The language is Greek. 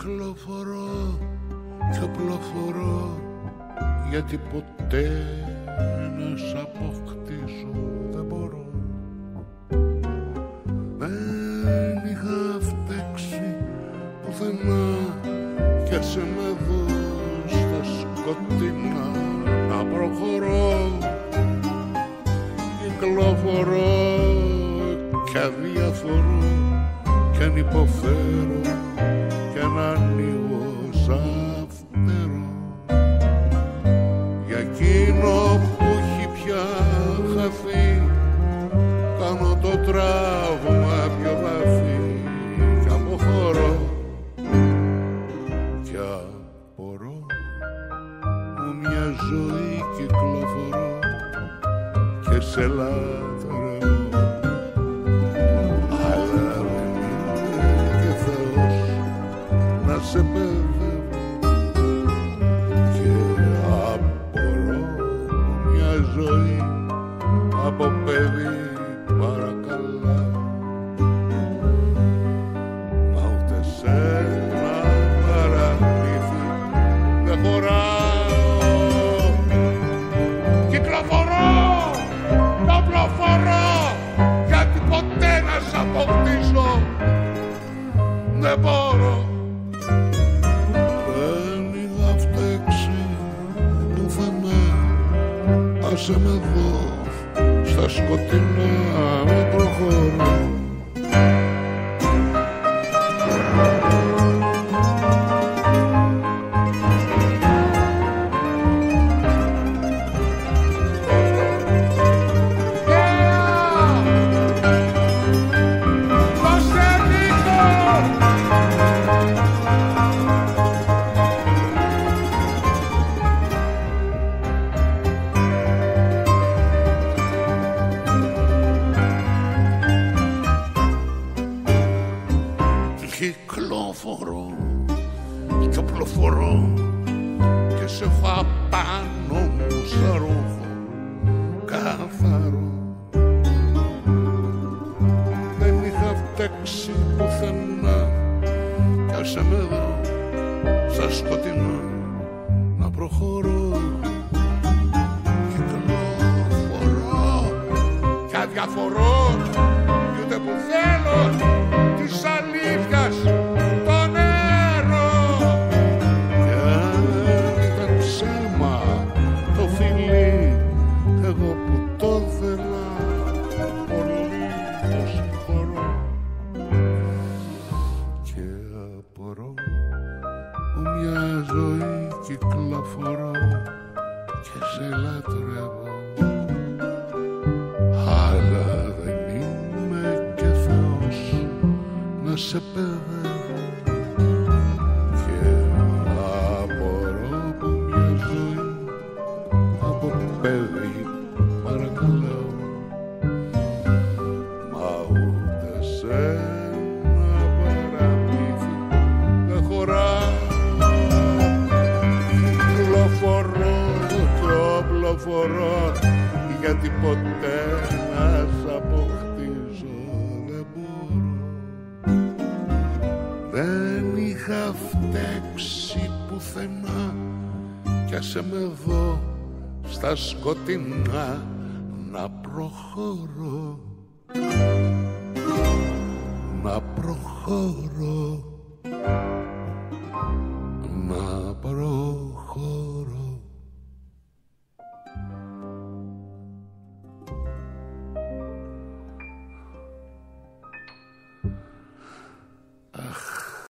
Κυκλοφορώ και οπλοφορώ, γιατί ποτέ να σ' αποκτήσω δεν μπορώ. Δεν είχα φταίξει πουθενά κι άσε με εδώ στα σκοτεινά να προχωρώ. Κυκλοφορώ κι αδιαφορώ κι αν υποφέρω κι αν ανοίγω σαν φτερό για εκείνο που έχει πια χαθεί. Κάνω το τραύμα πιο βαθύ κι αποχωρώ κι απορώ που μια ζωή κυκλοφορώ και σε λατρεύω. Αλλά δεν είμαι και Θεός να σε παιδεύω και απορώ που μια ζωή από παιδί παρακαλά. Μα ούτε σε ένα παραμύθι δεν χωράω. Κυκλοφορώ, οπλοφορώ, γιατί ποτέ να σ' αποκτήσω δεν μπορώ. Δεν είχα φταίξει πουθενά, άσε με εδώ στα σκοτεινά να προχωρώ. Κυκλοφορώ και οπλοφορώ και σε έχω απάνω μου σαν ρούχο καθαρό. Δεν είχα φταίξει πουθενά κι άσε με εδώ στα σκοτεινά να προχωρώ. Κυκλοφορώ και αδιαφορώ κι ούτε που θέλω της αλήθειας το νερό. Κι αν ήταν ψέμα το φιλί, εγώ που το θέλα πολύ το συγχωρώ. Και απορώ που μια ζωή κυκλοφορώ και σε λατρεύω. Αλλά δεν είμαι και Θεός να σε παιδεύω και απορώ που μια ζωή από παιδί παρακαλώ. Μα ούτε σε ένα παραμύθι δεν χωράω. Κυκλοφορώ και οπλοφορώ, γιατί ποτέ να σ' αποκτήσω δεν μπορώ. Δεν είχα φταίξει πουθενά κι άσε με εδώ στα σκοτεινά να προχωρώ. Να προχωρώ. Να προχωρώ.